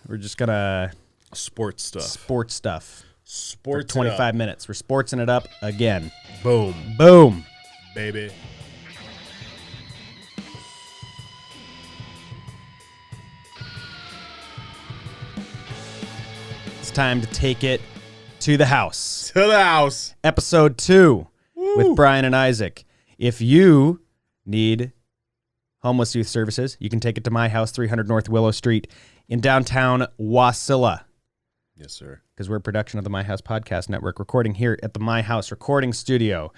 We're just gonna Sports stuff. For 25 minutes. We're sportsing it up again. Boom. Boom. Baby. It's time to take it to the house. To the house. Episode 2 with Bryan and Isaac. If you need homeless youth services, you can take it to my house, 300 North Willow Street in downtown Wasilla. Yes, sir. Because we're a production of the My House Podcast Network, recording here at the My House Recording Studio.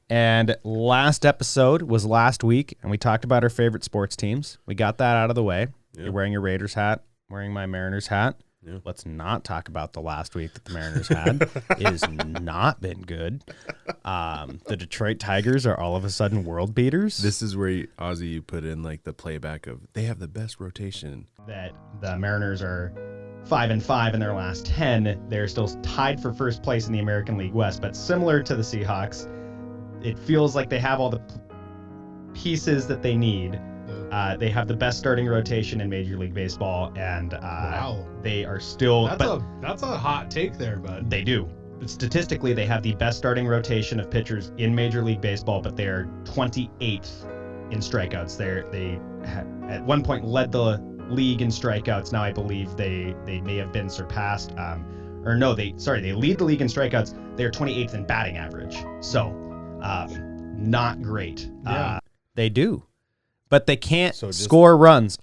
And last episode was last week, and we talked about our favorite sports teams. We got that out of the way. Yep. You're wearing your Raiders hat, wearing my Mariners hat. Yep. Let's not talk about the last week that the Mariners had. It has not been good. The Detroit Tigers are all of a sudden world beaters. This is where, Ozzy, you put in like the playback of, they have the best rotation. That the Mariners are 5-5 in their last 10. They're still tied for first place in the American League West, but similar to the Seahawks, it feels like they have all the pieces that they need. They have the best starting rotation in Major League Baseball, and they are still... That's a hot take there, bud. They do. Statistically, they have the best starting rotation of pitchers in Major League Baseball, but they are 28th in strikeouts. They at one point led the league in strikeouts. Now I believe they may have been surpassed. They lead the league in strikeouts. They're 28th in batting average. So, not great. Yeah. They do. But they can't score runs.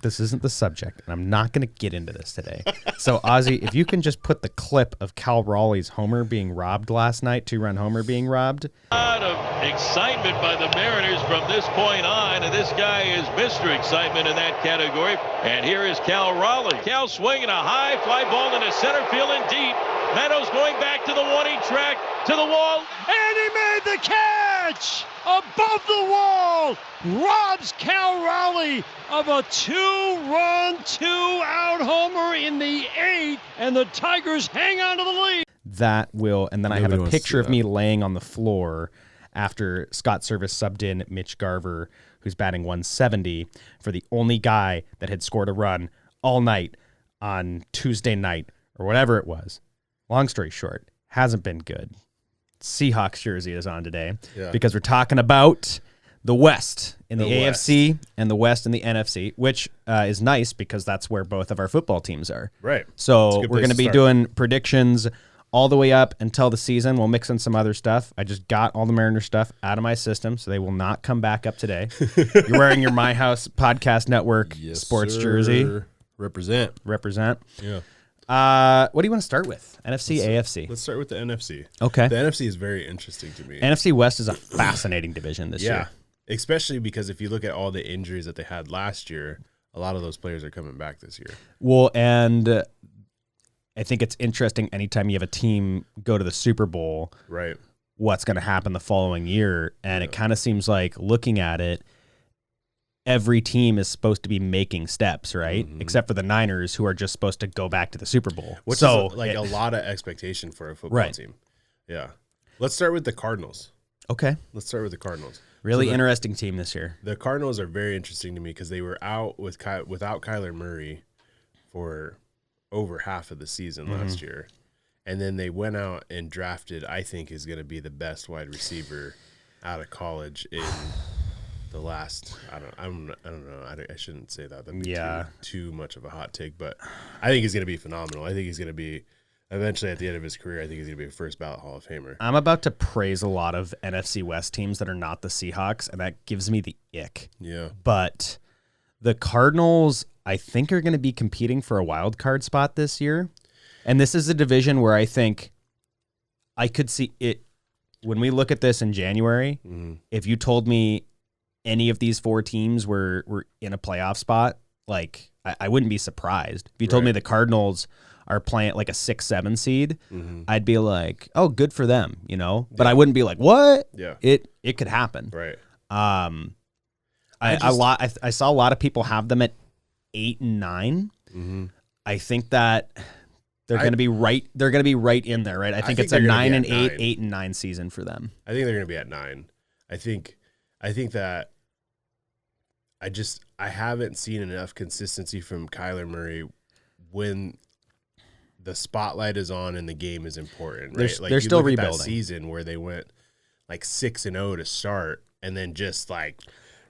This isn't the subject, and I'm not going to get into this today. So, Ozzy, if you can just put the clip of Cal Raleigh's homer being robbed last night, 2-run homer being robbed. A lot of excitement by the Mariners from this point on, and this guy is Mr. Excitement in that category. And here is Cal Raleigh. Cal swinging a high fly ball into center field and deep. Meadows going back to the warning track, to the wall, and he made the catch! Above the wall, robs Cal Raleigh of a 2-run, 2-out homer in the 8th, and the Tigers hang on to the lead. And then I have a picture of me laying on the floor after Scott Service subbed in Mitch Garver, who's batting 170, for the only guy that had scored a run all night on Tuesday night, or whatever it was. Long story short, hasn't been good. Seahawks jersey is on today because we're talking about the West in the AFC and the West in the NFC, which is nice because that's where both of our football teams are. Right. So we're going to be doing predictions all the way up until the season. We'll mix in some other stuff. I just got all the Mariners stuff out of my system, so they will not come back up today. You're wearing your My House Podcast Network sports jersey. Represent. Yeah. What do you want to start with? NFC, AFC? Let's start with the NFC. Okay. The NFC is very interesting to me. NFC West is a fascinating division this year. Especially because if you look at all the injuries that they had last year, a lot of those players are coming back this year. Well, and I think it's interesting anytime you have a team go to the Super Bowl, right? What's going to happen the following year. And it kind of seems like, looking at it, every team is supposed to be making steps, right? Mm-hmm. Except for the Niners, who are just supposed to go back to the Super Bowl. Which is a lot of expectation for a football team. Yeah. Let's start with the Cardinals. Okay. Let's start with the Cardinals. Really interesting team this year. The Cardinals are very interesting to me because they were out without Kyler Murray for over half of the season last year. And then they went out and drafted, I think, is going to be the best wide receiver out of college in the last, I don't know. I shouldn't say that. That'd be too much of a hot take, but I think he's going to be phenomenal. I think he's going to be, eventually at the end of his career, I think he's going to be a first ballot Hall of Famer. I'm about to praise a lot of NFC West teams that are not the Seahawks, and that gives me the ick. Yeah. But the Cardinals, I think, are going to be competing for a wild card spot this year. And this is a division where I think I could see it. When we look at this in January, if you told me any of these 4 teams were in a playoff spot, like, I wouldn't be surprised. If you told me the Cardinals are playing like a 6-7 seed, I'd be like, oh, good for them, you know? But I wouldn't be like, what? Yeah. It could happen. Right. I saw a lot of people have them at 8 and 9. I think that they're going to be right. They're going to be right in there, right? I think it's a 9 and 8, 8 and 9 season for them. I think they're going to be at 9. I think that I haven't seen enough consistency from Kyler Murray when the spotlight is on and the game is important, right? They're still rebuilding. That season where they went like 6-0 to start, and then just like,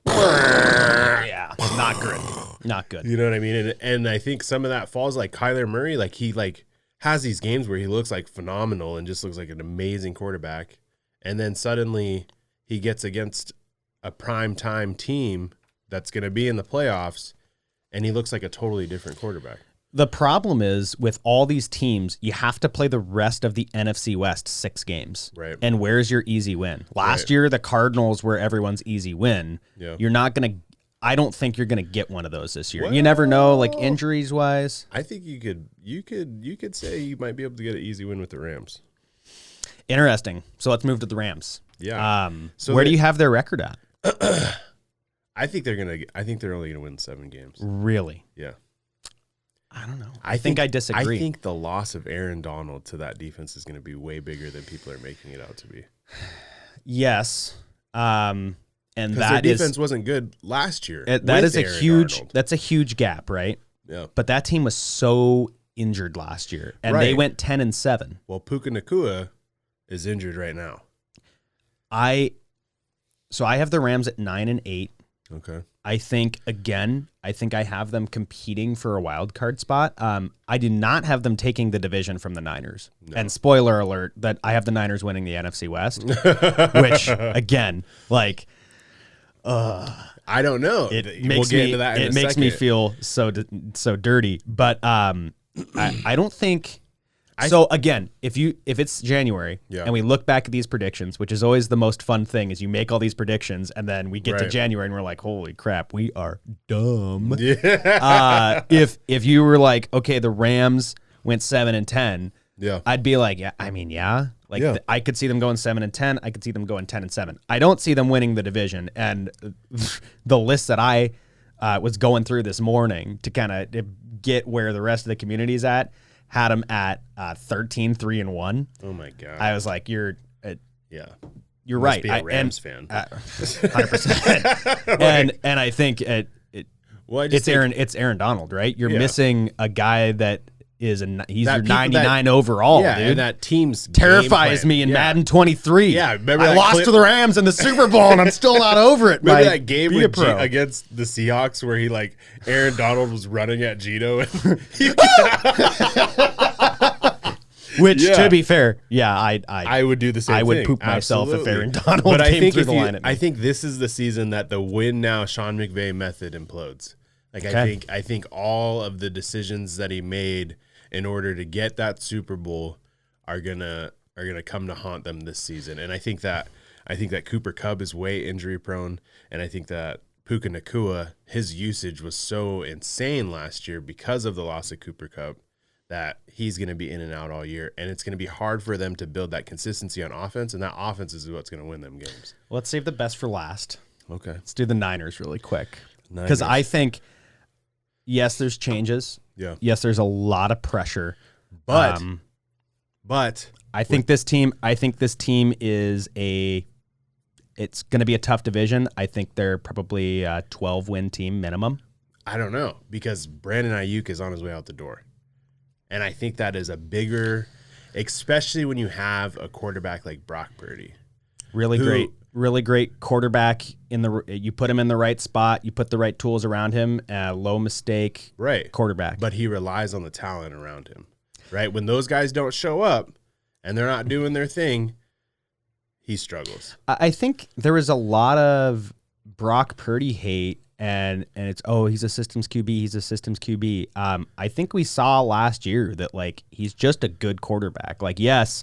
yeah, not good. You know what I mean? And I think some of that falls like Kyler Murray, like he like has these games where he looks like phenomenal and just looks like an amazing quarterback, and then suddenly he gets against a prime time team that's going to be in the playoffs, and he looks like a totally different quarterback. The problem is with all these teams, you have to play the rest of the NFC West 6 games. Right. And where's your easy win? Last year, the Cardinals were everyone's easy win. Yeah. You're not going to, I don't think you're going to get one of those this year. Well, you never know, like injuries wise. I think you could say you might be able to get an easy win with the Rams. Interesting. So let's move to the Rams. Yeah. So where do you have their record at? I think they're only gonna win 7 games. Really? Yeah. I don't know. I think I disagree. I think the loss of Aaron Donald to that defense is going to be way bigger than people are making it out to be. Yes. And that their defense wasn't good last year. That's a huge gap, right? Yeah. But that team was so injured last year, and they went 10-7. Well, Puka Nacua is injured right now. So I have the Rams at 9-8. Okay. I think I have them competing for a wild card spot. I do not have them taking the division from the Niners. No. And spoiler alert, that I have the Niners winning the NFC West, which again, like, I don't know. It makes me feel so dirty. But I don't think. So again, if it's January and we look back at these predictions, which is always the most fun thing, is you make all these predictions and then we get to January and we're like, holy crap, we are dumb. Yeah. If you were like, okay, the Rams went 7-10, I'd be like, I could see them going 7-10. I could see them going 10-7. I don't see them winning the division. And the list that I was going through this morning to kind of get where the rest of the community is at had them at 13-3-1. Oh my god! I was like, you're Must right. be a Rams fan. 100%. And I think it's Aaron Donald, right? You're missing a guy that is he's your 99 overall, dude. And that team's terrifies me in Madden 23. Yeah, remember I lost to the Rams in the Super Bowl, and I'm still not over it. Remember that game against the Seahawks where Aaron Donald was running at Gino, which, to be fair, I would do the same. I would thing. poop myself if Aaron Donald but came through the line. I think this is the season that the win now Sean McVay method implodes. I think all of the decisions that he made in order to get that Super Bowl are gonna come to haunt them this season. And I think that Cooper Kupp is way injury prone, and I think that Puka Nacua, his usage was so insane last year because of the loss of Cooper Kupp that he's going to be in and out all year, and it's going to be hard for them to build that consistency on offense, and that offense is what's going to win them games. Let's save the best for last. Okay. Let's do the Niners really quick. Because I think, yes, there's changes. Yeah. Yes, there's a lot of pressure. But I think this team is it's going to be a tough division. I think they're probably a 12-win team minimum. I don't know, because Brandon Ayuk is on his way out the door. And I think that is a bigger, especially when you have a quarterback like Brock Purdy. Really great quarterback. You put him in the right spot. You put the right tools around him. Low mistake quarterback. But he relies on the talent around him, right? When those guys don't show up and they're not doing their thing, he struggles. I think there was a lot of Brock Purdy hate, and it's, he's a systems QB. He's a systems QB. I think we saw last year that he's just a good quarterback. Yes.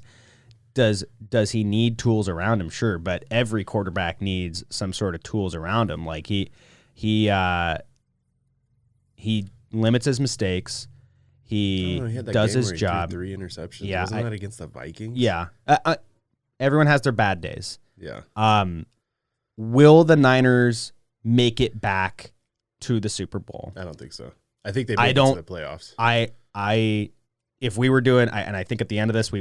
Does he need tools around him? Sure, but every quarterback needs some sort of tools around him. He limits his mistakes. He does his job. 3 interceptions. Yeah, wasn't that against the Vikings? Yeah. Everyone has their bad days. Yeah. Will the Niners make it back to the Super Bowl? I don't think so. I think they make it to the playoffs. If we were doing, and I think at the end of this we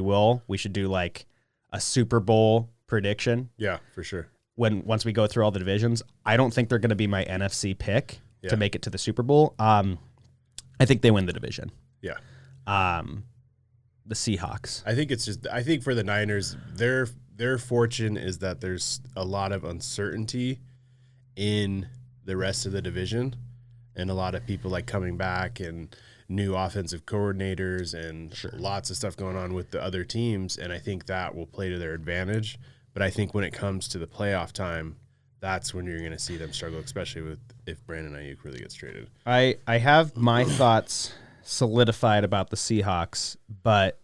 should do a Super Bowl prediction. Yeah, for sure. Once we go through all the divisions, I don't think they're going to be my NFC pick to make it to the Super Bowl. I think they win the division. Yeah. The Seahawks. I think for the Niners, their fortune is that there's a lot of uncertainty in the rest of the division, and a lot of people like coming back and new offensive coordinators and lots of stuff going on with the other teams, and I think that will play to their advantage. But I think when it comes to the playoff time, that's when you're going to see them struggle, especially if Brandon Ayuk really gets traded. I have my thoughts solidified about the Seahawks, but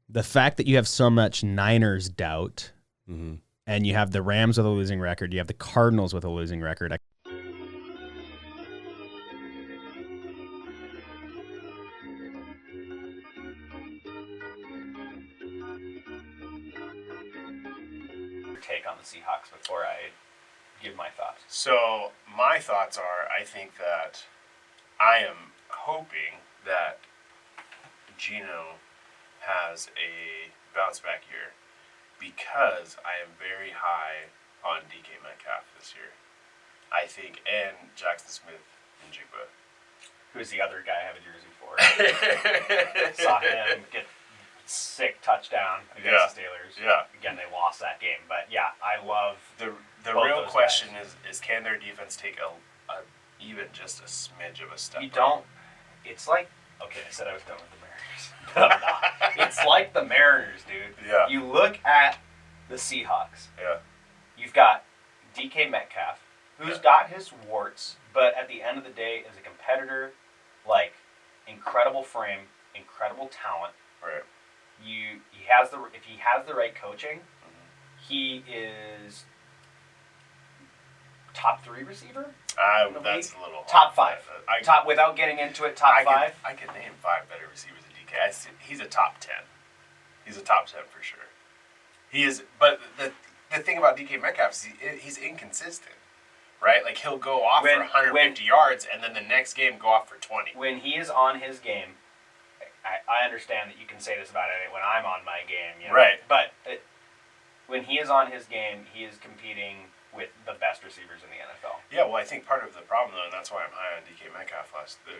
the fact that you have so much Niners doubt, and you have the Rams with a losing record, you have the Cardinals with a losing record. Take on the Seahawks before I give my thoughts. So my thoughts are, I think that I am hoping that Geno has a bounce back year because I am very high on DK Metcalf this year. I think, and Jackson Smith and Jigba. Who's the other guy I have a jersey for? Saw him get sick touchdown against the Steelers. Yeah. Again, they lost that game. But, yeah, I love The both real those question guys. is can their defense take a even just a smidge of a step You up? don't. It's like, okay, I said I was done with the Mariners. But I'm not. It's like the Mariners, dude. Yeah. You look at the Seahawks. Yeah. You've got DK Metcalf, who's got his warts, but at the end of the day is a competitor, like incredible frame, incredible talent. Right. If he has the right coaching, he is top 3 receiver. That's a little top hard. 5. Top without getting into it, top 5. I could name 5 better receivers than DK. He's a top 10. He's a top 10 for sure. He is, but the thing about DK Metcalf is he's inconsistent, right? Like he'll go off for 150 yards and then the next game go off for 20. When he is on his game, I understand that you can say this about it when I'm on my game, you know? Right? But when he is on his game, he is competing with the best receivers in the NFL. Yeah, well, I think part of the problem though, and that's why I'm high on DK Metcalf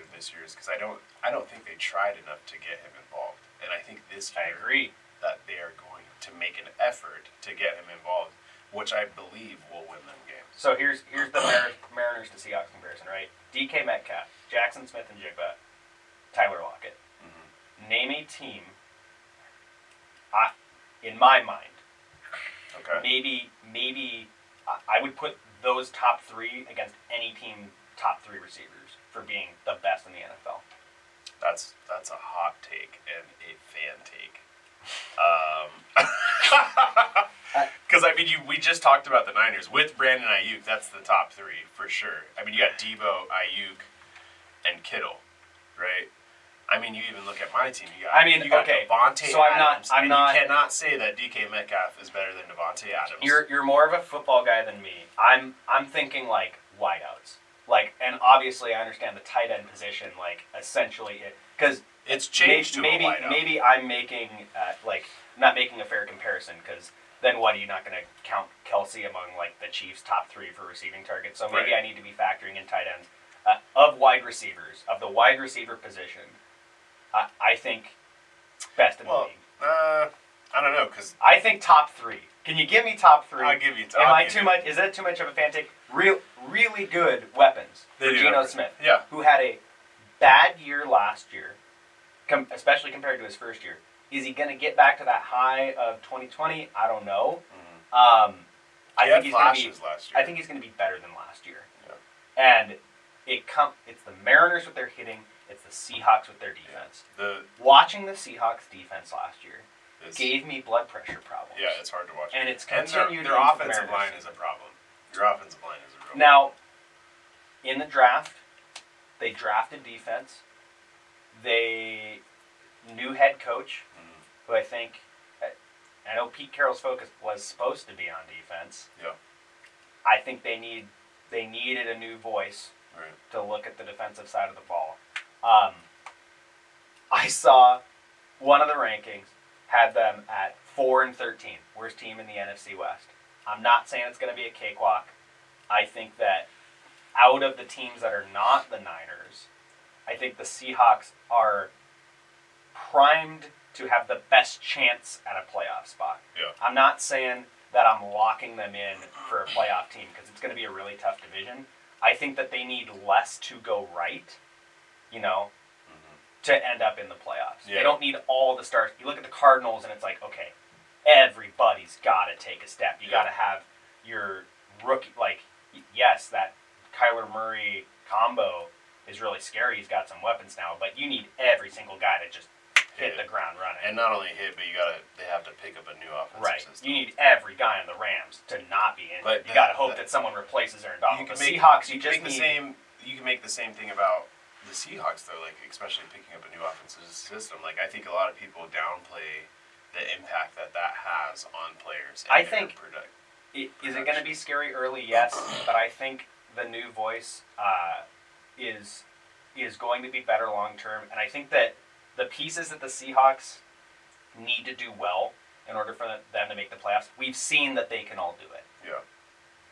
this year, is because I don't think they tried enough to get him involved, and I think this year I agree that they are going to make an effort to get him involved, which I believe will win them games. So here's the Mariners to Seahawks comparison, right? DK Metcalf, Jackson Smith and Jigba, Tyler Lockett. Name a team. In my mind, Okay. maybe I would put those top 3 against any team top 3 receivers for being the best in the NFL. That's a hot take and a fan take. Because we just talked about the Niners with Brandon Ayuk. That's the top 3 for sure. I mean, you got Debo, Ayuk, and Kittle, right? I mean, you even look at my team. You got Devontae so Adams. I'm not. You cannot say that DK Metcalf is better than Devontae Adams. You're more of a football guy than me. I'm thinking like wideouts. Like, and obviously I understand the tight end position. Like, essentially, because it's changed to a wideout. Maybe I'm making not making a fair comparison because then what, are you not going to count Kelsey among like the Chiefs' top 3 for receiving targets? So maybe I need to be factoring in tight ends of wide receivers of the wide receiver position. I think best in the league. I don't know, because I think top 3. Can you give me top 3? I'll give you. Is that too much of a fan take? Really good weapons for Geno Smith. Yeah. Who had a bad year last year, especially compared to his first year. Is he going to get back to that high of 2020? I don't know. I think he's going to be. Last year. I think he's going to be better than last year. Yeah. And it's the Mariners with their hitting. It's the Seahawks with their defense. Watching the Seahawks defense last year gave me blood pressure problems. Yeah, it's hard to watch. And it's continued. Their offensive line is a problem. Your offensive line is a real problem. Now, in the draft, they drafted defense. They new head coach, who I think, I know Pete Carroll's focus was supposed to be on defense. Yeah. I think they needed a new voice to look at the defensive side of the ball. I saw one of the rankings had them at 4-13, worst team in the NFC West. I'm not saying it's going to be a cakewalk. I think that out of the teams that are not the Niners, I think the Seahawks are primed to have the best chance at a playoff spot. Yeah. I'm not saying that I'm locking them in for a playoff team because it's going to be a really tough division. I think that they need less to go right, to end up in the playoffs. Yeah. They don't need all the stars. You look at the Cardinals and it's like, okay, everybody's got to take a step. You got to have your rookie, yes, that Kyler Murray combo is really scary. He's got some weapons now, but you need every single guy to just hit the ground running. And not only hit, but they have to pick up a new offensive system. You need every guy on the Rams to not be in. But you got to hope that someone replaces Aaron Donald. Seahawks, you can make the same thing about the Seahawks, though, especially picking up a new offensive system. I think a lot of people downplay the impact that has on players. I think, is it going to be scary early? Yes, but I think the new voice is going to be better long term, and I think that the pieces that the Seahawks need to do well in order for them to make the playoffs, we've seen that they can all do it. Yeah.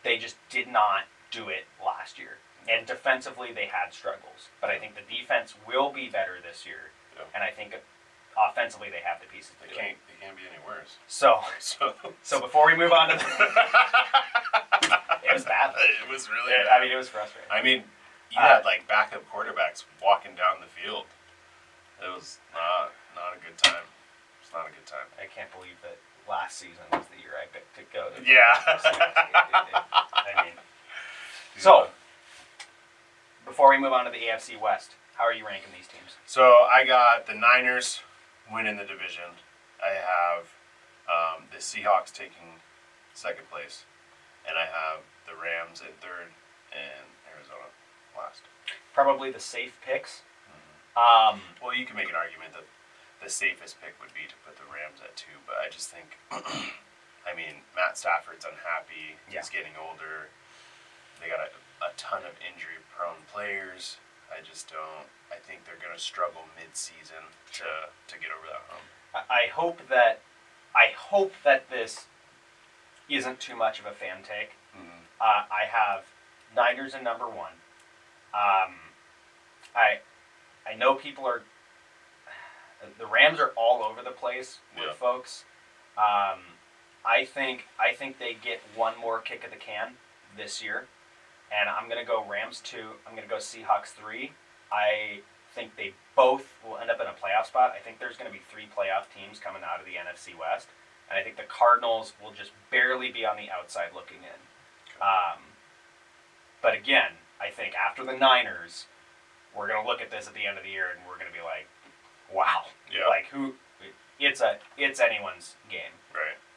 They just did not do it last year. And defensively, they had struggles. But I think the defense will be better this year. Yeah. And I think offensively, they have the pieces to do it. They can't be any worse. So before we move on to it was bad. It was really bad. It was frustrating. You had backup quarterbacks walking down the field. It was not a good time. It's not a good time. I can't believe that last season was the year I picked to go to. So, before we move on to the AFC West, how are you ranking these teams? So, I got the Niners winning the division. I have the Seahawks taking second place. And I have the Rams in third and Arizona last. Probably the safe picks. Well, you can make an argument that the safest pick would be to put the Rams at 2, but I just think, Matt Stafford's unhappy. He's getting older. They got a ton of injury-prone players. I think they're going to struggle mid-season to get over that hump. I hope that this isn't too much of a fan take. Mm-hmm. I have Niners in number 1. I know people are. The Rams are all over the place with folks. I think they get one more kick of the can this year, and I'm gonna go Rams 2. I'm gonna go Seahawks 3. I think they both will end up in a playoff spot. I think there's gonna be 3 playoff teams coming out of the NFC West, and I think the Cardinals will just barely be on the outside looking in. But again, I think after the Niners, we're going to look at this at the end of the year and we're going to be like, wow. Yeah. It's anyone's game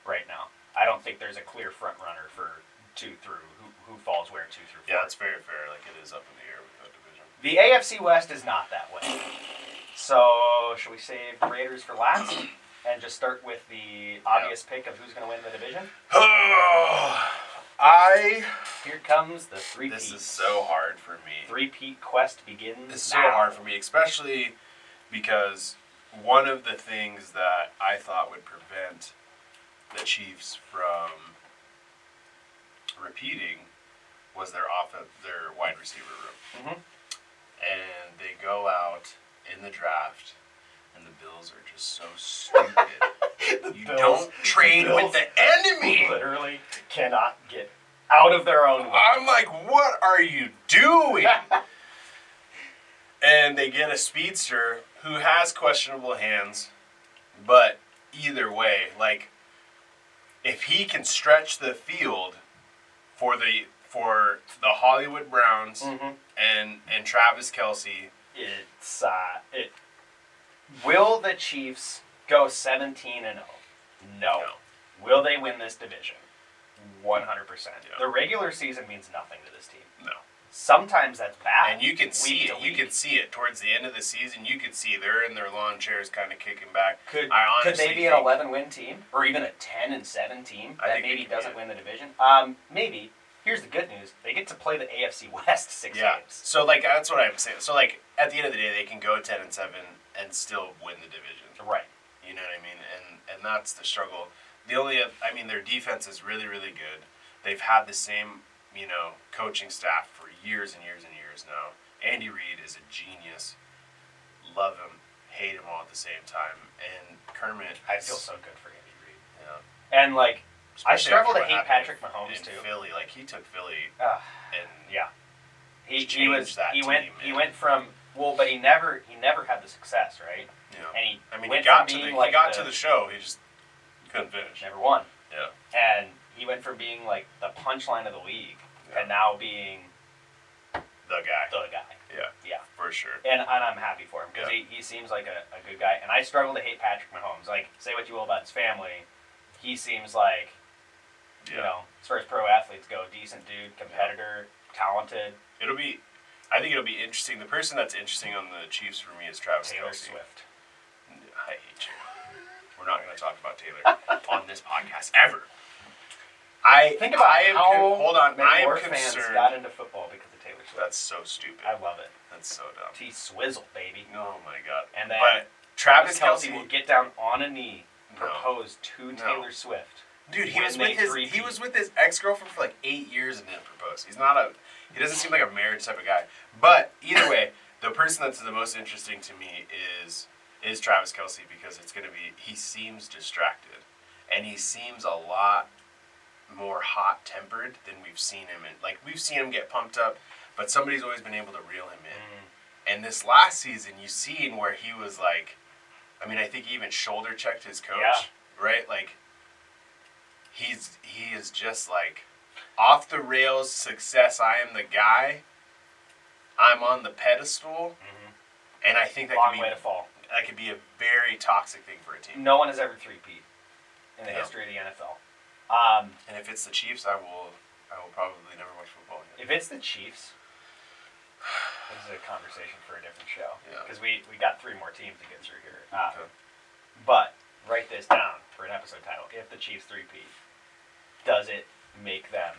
right now. I don't think there's a clear front runner for 2 through who falls where 2 through 4. Yeah, it's very fair. It is up in the air with that division. The AFC West is not that way. So, should we save the Raiders for last and just start with the obvious pick of who's going to win the division? Here comes the 3-peat. This is so hard for me. 3-peat quest begins It's so hard for me, especially because one of the things that I thought would prevent the Chiefs from repeating was their wide receiver room. Mm-hmm. And they go out in the draft, and the Bills are just so stupid. You don't trade with the enemy. Literally cannot get out of their own way. I'm like, what are you doing? And they get a speedster who has questionable hands, but either way, if he can stretch the field for the Hollywood Browns and Travis Kelce, will the Chiefs go 17-0? No. Will they win this division? 100%. Yeah. The regular season means nothing to this team. No. Sometimes that's bad. And you can see it. You can see it towards the end of the season. You can see they're in their lawn chairs, kind of kicking back. Could they be an 11-win team, or even a 10-7 team that maybe doesn't win the division? Maybe. Here's the good news: they get to play the AFC West 6 games. So that's what I'm saying. So at the end of the day, they can go 10-7 and still win the division. Right. You know what I mean? And that's the struggle. Their defense is really, really good. They've had the same, coaching staff for years and years and years now. Andy Reid is a genius. love him, hate him all at the same time. And Kermit, I feel so good for Andy Reid. Yeah. And like, I Especially struggle to after what hate happened Patrick Mahomes in too. Philly, like he took Philly and Yeah. He changed that he team, went from but he never had the success, right? Yeah. And he he got to the show, he just couldn't finish. Never won. Yeah. And he went from being like the punchline of the league and now being the guy. Yeah. For sure. And I'm happy for him because he seems like a good guy. And I struggle to hate Patrick Mahomes. Like, say what you will about his family, he seems like, you know, as far as pro athletes go, decent dude, competitor, talented. I think it'll be interesting. The person that's interesting on the Chiefs for me is Travis Taylor Kelce. Swift. I hate you. We're not going to talk about Taylor on this podcast ever. Think about how hold on. I am fans concerned. got into football because of Taylor Swift. That's so stupid. I love it. That's so dumb. T-Swizzle, baby. Oh my god. And then but Travis Kelce Kelce will get down on a knee, propose to Taylor Swift. Dude, he was with his ex-girlfriend for like 8 years and didn't propose. He doesn't seem like a marriage type of guy. But either way, the person that's the most interesting to me is Travis Kelce because he seems distracted. And he seems a lot more hot-tempered than we've seen him in. Like, we've seen him get pumped up, but somebody's always been able to reel him in. And this last season, you seen where he was like, I think he even shoulder-checked his coach, right? Like, he is just like, off the rails success, I am the guy. I'm on the pedestal. And I think that could be a very toxic thing for a team. No one has ever three-peat in the history of the NFL. And if it's the Chiefs, I will probably never watch football again. If it's the Chiefs, this is a conversation for a different show. Yeah. Because we got 3 more teams to get through here. Okay. But write this down for an episode title. If the Chiefs three-peat, does it make them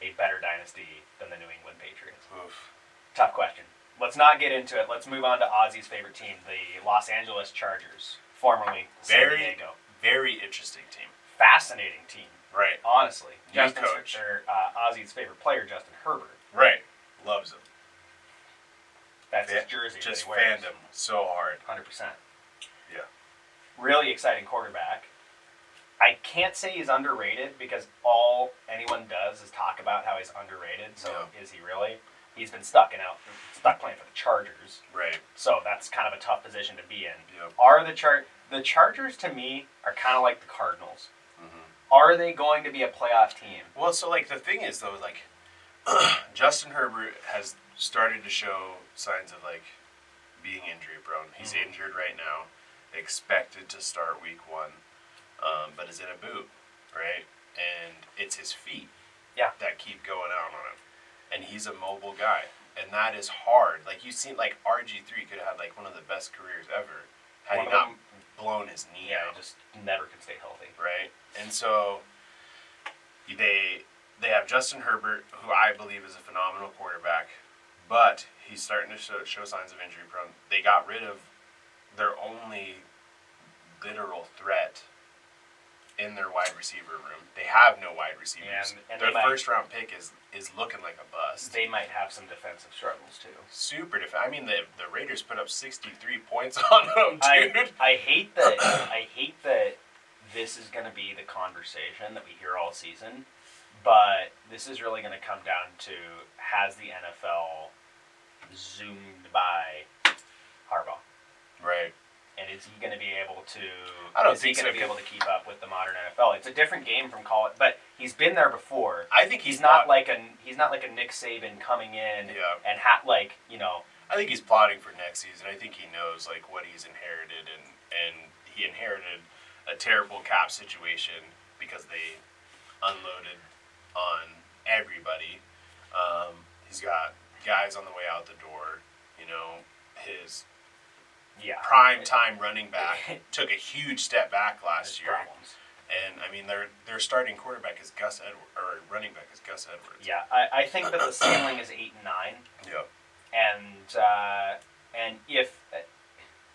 a better dynasty than the New England Patriots? Oof. Tough question. Let's not get into it. Let's move on to Ozzy's favorite team, the Los Angeles Chargers, formerly San Diego. Very interesting team. Fascinating team. Right. Honestly. New coach. Ozzy's favorite player, Justin Herbert. Right. Loves him. That's his jersey. Just that he wears. fandom so hard. 100%. Yeah. Really exciting quarterback. I can't say he's underrated because all anyone does is talk about how he's underrated. So is he really? He's been stuck playing for the Chargers. Right. So that's kind of a tough position to be in. Yep. The Chargers to me are kind of like the Cardinals. Are they going to be a playoff team? Well, so like the thing is though, like Justin Herbert has started to show signs of like being injury prone. He's injured right now, expected to start week 1, but is in a boot, right? And it's his feet that keep going out on him. And he's a mobile guy. And that is hard. Like, you've seen, like, RG3 could have had, like, one of the best careers ever had he not blown his knee out. He just never could stay healthy. Right? And so they have Justin Herbert, who I believe is a phenomenal quarterback, but he's starting to show signs of injury prone. They got rid of their only literal threat in their wide receiver room. They have no wide receivers. And their first-round pick is looking like a bust. They might have some defensive struggles, too. Super defensive. I mean, the Raiders put up 63 points on them, dude. I hate that this is going to be the conversation that we hear all season, but this is really going to come down to, has the NFL zoomed by Harbaugh? Right. And is he going to be able to? Is he going to be able to keep up with the modern NFL? It's a different game from college, but he's been there before. I think he's not like a Nick Saban coming in and I think he's plotting for next season. I think he knows like what he's inherited, and he inherited a terrible cap situation because they unloaded on everybody. He's got guys on the way out the door. His prime time running back took a huge step back last year. Problems. And I mean their starting quarterback is running back is Gus Edwards. Yeah, I think that the ceiling is 8 and 9. Yeah. And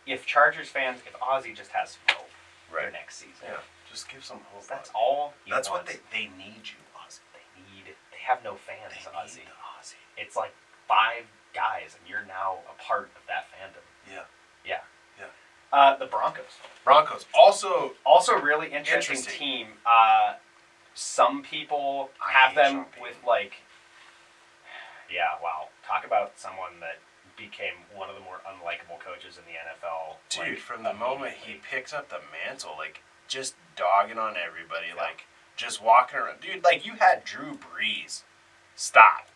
if Chargers fans, if Ozzy just has some hope for next season. Yeah. Just give some hope. That's all he That's wants. what they need you, Ozzy. They have no fans, they Ozzy. Need Ozzy. It's like 5 guys and you're now a part of that fandom. Yeah. The Broncos. Broncos also Really interesting team. Some people have them with like, yeah, wow. Talk about someone that became one of the more unlikable coaches in the NFL. Dude, like, from the moment he picked up the mantle, like just dogging on everybody, like just walking around. Dude, like you had Drew Brees. Stop.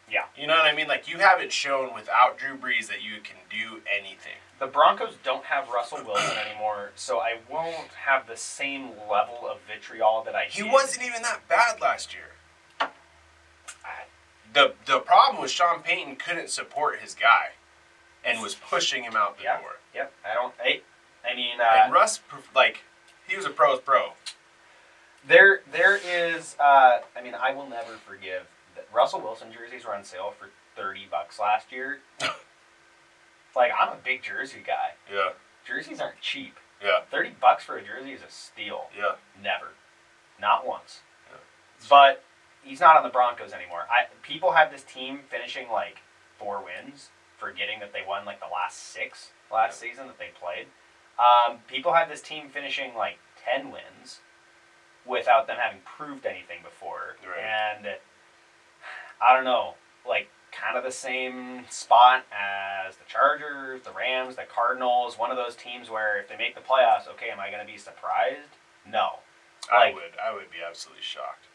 Yeah. You know what I mean? Like you haven't shown without Drew Brees that you can do anything. The Broncos don't have Russell Wilson anymore, so I won't have the same level of vitriol that I did. He wasn't even that bad last year. The problem was Sean Payton couldn't support his guy and was pushing him out the door. Yep. I mean, and Russ, like, he was a pro's pro. There is, I mean, I will never forgive that Russell Wilson jerseys were on sale for $30 last year. Like, I'm a big jersey guy. Yeah. Jerseys aren't cheap. Yeah. $30 for a jersey is a steal. Yeah. Never. Not once. Yeah. But he's not on the Broncos anymore. People have this team finishing like 4 wins, forgetting that they won like the last 6 season that they played. People have this team finishing like 10 wins without them having proved anything before. Right. And I don't know, like kind of the same spot as the Chargers, the Rams, the Cardinals, one of those teams where if they make the playoffs, okay, am I going to be surprised? No. I would be absolutely shocked.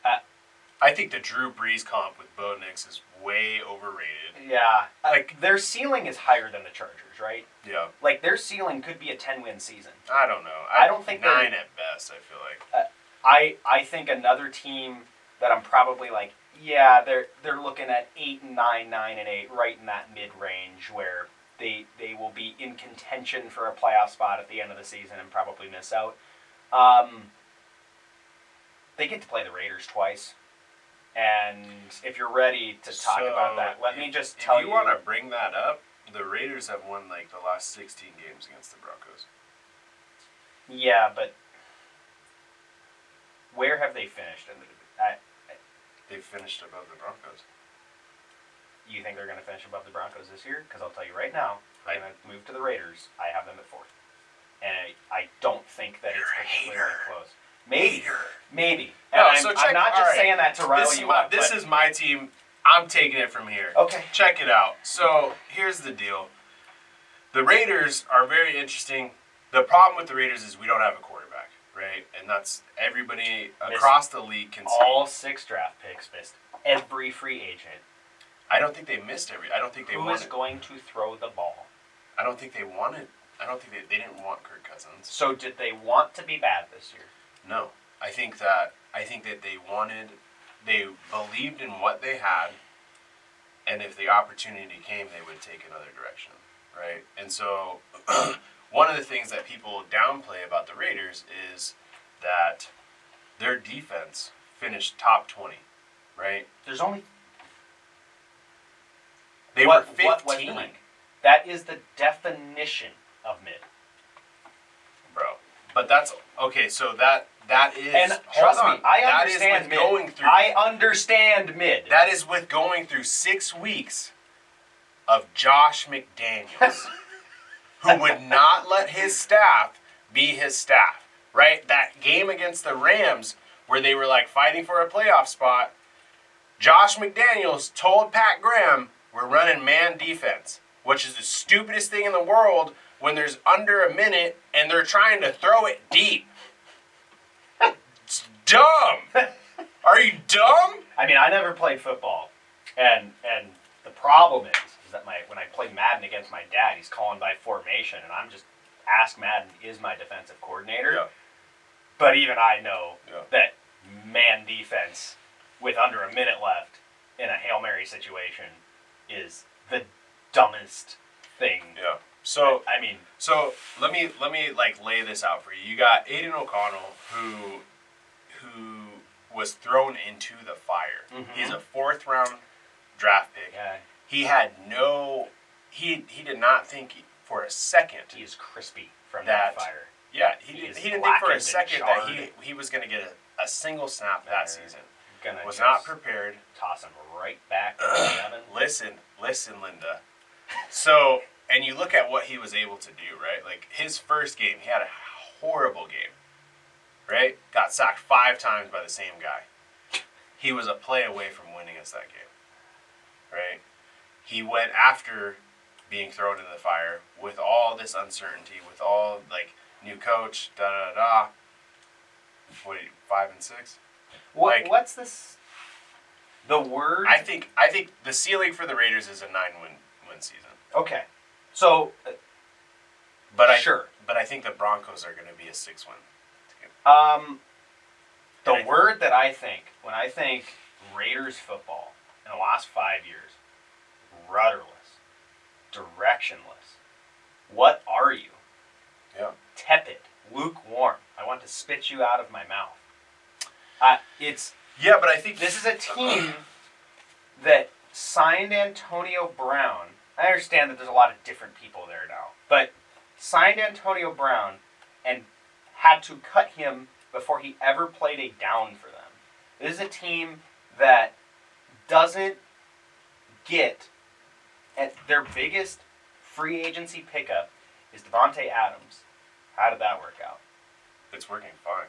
I think the Drew Brees comp with Bo Nix is way overrated. Yeah. Like their ceiling is higher than the Chargers, right? Yeah. Like their ceiling could be a 10-win season. I don't know. I don't think 9 at best, I feel like. I think another team that I'm probably like, yeah, they're looking at 8 and 9, 9 and 8, right in that mid-range where they will be in contention for a playoff spot at the end of the season and probably miss out. They get to play the Raiders twice. And if you're ready to talk about that, let me just tell you. If you want to bring that up, the Raiders have won like the last 16 games against the Broncos. Yeah, but where have they finished? They finished above the Broncos. You think they're going to finish above the Broncos this year? Because I'll tell you right now, they're going to move to the Raiders. I have them at 4th. And I don't think that it's particularly close. Maybe. And I'm not just saying that to rile you up. This is my team. I'm taking it from here. Okay. Check it out. So, here's the deal. The Raiders are very interesting. The problem with the Raiders is we don't have a quarterback, right? And that's everybody across the league can see. All 6 draft picks missed. Every free agent. I don't think they missed I don't think they wanted. Who is going to throw the ball? I don't think they wanted. I don't think they didn't want Kirk Cousins. So did they want to be bad this year? No. I think that they believed in what they had, and if the opportunity came, they would take another direction, right? And so one of the things that people downplay about the Raiders is that their defense finished top 20, right? There's only... They were 15. What's the rank? That is the definition of mid. Bro. But that's... Okay, so that is... And trust me, I understand mid. I understand mid. That is with going through 6 weeks of Josh McDaniels, who would not let his staff be his staff, right? That game against the Rams where they were like fighting for a playoff spot, Josh McDaniels told Pat Graham, we're running man defense, which is the stupidest thing in the world when there's under a minute and they're trying to throw it deep. It's dumb. Are you dumb? I mean, I never played football, and the problem is that when I play Madden against my dad, he's calling by formation, and I'm just ask Madden is my defensive coordinator. Yeah. But even I know that man defense with under a minute left in a Hail Mary situation is the dumbest thing. Yeah. So I mean, so let me like lay this out for you. You got Aiden O'Connell who was thrown into the fire. Mm-hmm. He's a 4th round draft pick. Yeah. He had he did not think for a second. He is crispy from that fire. Yeah, he didn't think for a second that he was going to get a single snap that season. Was not prepared. Toss him right back in the oven. Listen, Linda. So, And you look at what he was able to do, right? Like, his first game, he had a horrible game, right? Got sacked 5 times by the same guy. He was a play away from winning us that game, right? He went after being thrown into the fire with all this uncertainty, with all, like, new coach, da-da-da-da. What, 5 and 6? What's this? The word? I think the ceiling for the Raiders is a 9-win season. Okay. So, sure. But I think the Broncos are going to be a 6-win team. The word that I think, when I think Raiders football in the last 5 years, rudderless, directionless. What are you? Yeah. Tepid, lukewarm. I want to spit you out of my mouth. Yeah, but I think this is a team that signed Antonio Brown. I understand that there's a lot of different people there now, but signed Antonio Brown and had to cut him before he ever played a down for them. This is a team that doesn't get, at their biggest free agency pickup is Devontae Adams. How did that work out? It's working fine.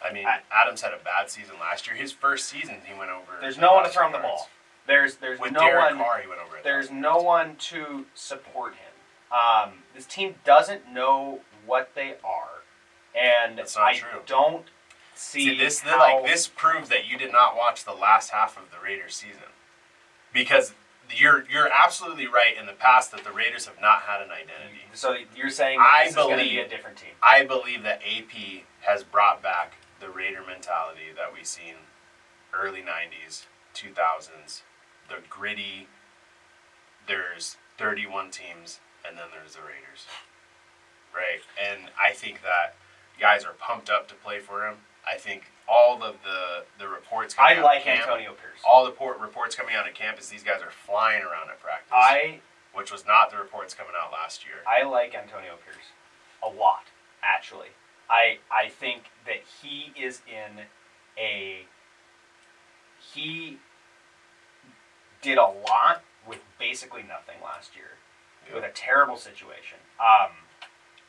I mean, Adams had a bad season last year. His first season, he went over. There's no one to throw him the ball. There's with no Derek one. Carr, he went over it. There's no one to support him. This team doesn't know what they are, and That's not true. Don't see this. how... This proves that you did not watch the last half of the Raiders season, because you're absolutely right in the past that the Raiders have not had an identity. So you're saying that this is going to be a different team. I believe that AP has brought back the Raider mentality that we seen early 90s, 2000s, the gritty, there's 31 teams, and then there's the Raiders, right? And I think that guys are pumped up to play for him. I think all of the reports coming out of camp, Antonio Pierce. all the reports coming out of camp is these guys are flying around at practice, which was not the reports coming out last year. I like Antonio Pierce a lot, actually. I think that he is in a... He did a lot with basically nothing last year, with a terrible situation.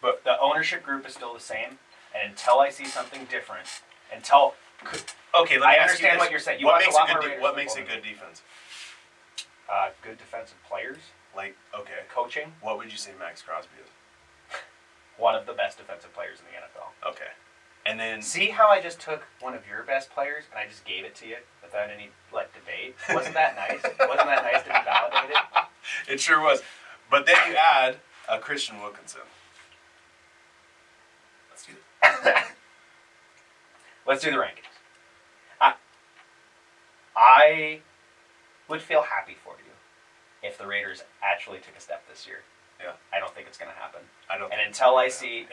But the ownership group is still the same, and until I see something different, Okay, let me I ask understand you what you're saying. What makes a good defense? Good defensive players. Like, okay. Coaching. What would you say Max Crosby is? One of the best defensive players in the NFL. Okay. And then... See how I just took one of your best players and I just gave it to you without any, debate? Wasn't that nice? Wasn't that nice to be validated? It sure was. But then you add a Christian Wilkinson. Let's do it. Let's do the rankings. I would feel happy for you if the Raiders actually took a step this year. Yeah. I don't think it's going to happen. Until I see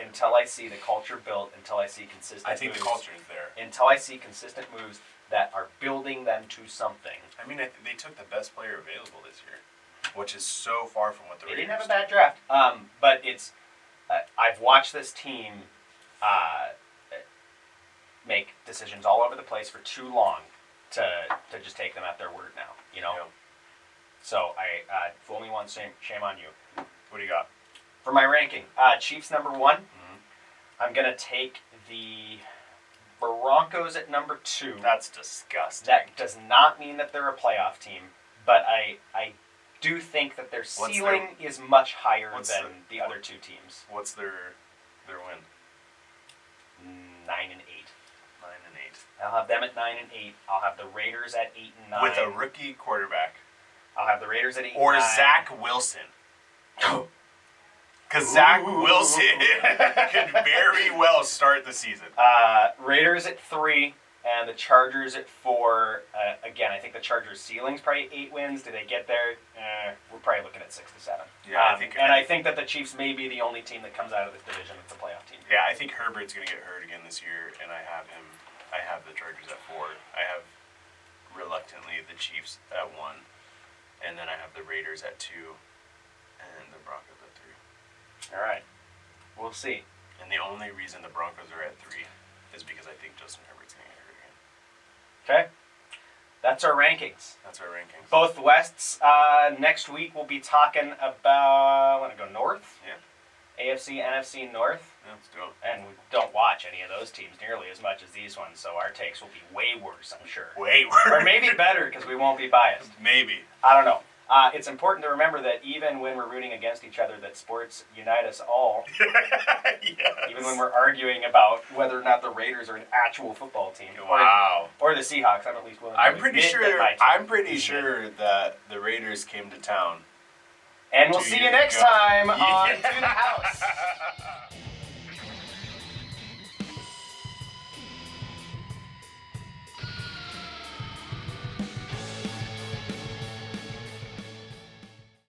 the culture built, until I see consistent moves. I think moves, the culture is there. Until I see consistent moves that are building them to something. I mean, they took the best player available this year, which is so far from what the Raiders didn't have a bad draft. But it's I've watched this team make decisions all over the place for too long to just take them at their word now. You know. Yeah. So fool me once, shame on you. What do you got? For my ranking, Chiefs number 1. Mm-hmm. I'm going to take the Broncos at number 2. That's disgusting. That does not mean that they're a playoff team, but I do think that their ceiling is much higher than the other two teams. What's their win? 9 and 8. 9 and 8. I'll have them at 9 and 8. I'll have the Raiders at 8 and 9. With a rookie quarterback. I'll have the Raiders at 8 or and 9. Or Zach Wilson. Because Zach Wilson could very well start the season. Raiders at 3 and the Chargers at 4. Again, I think the Chargers' ceiling's probably 8 wins. Do they get there? We're probably looking at 6 to 7. Yeah, I think that the Chiefs may be the only team that comes out of this division that's a playoff team. Yeah, I think Herbert's going to get hurt again this year, and I have the Chargers at 4. I have reluctantly the Chiefs at 1, and then I have the Raiders at 2, and the Broncos at 3. All right. We'll see. And the only reason the Broncos are at 3 is because I think Justin Herbert's going to get hurt again. Okay. That's our rankings. Both Wests. Next week we'll be talking about. I want to go north. Yeah. AFC, NFC North. Yeah, let's do it. And we don't watch any of those teams nearly as much as these ones, so our takes will be way worse, I'm sure. Way worse. Or maybe better because we won't be biased. Maybe. I don't know. It's important to remember that even when we're rooting against each other, that sports unite us all. Yes. Even when we're arguing about whether or not the Raiders are an actual football team. Wow. Or the Seahawks. I'm at least willing to I'm pretty admit sure. that my team I'm pretty is sure that the Raiders came to town. And we'll 2 see you years next ago. time on To the House.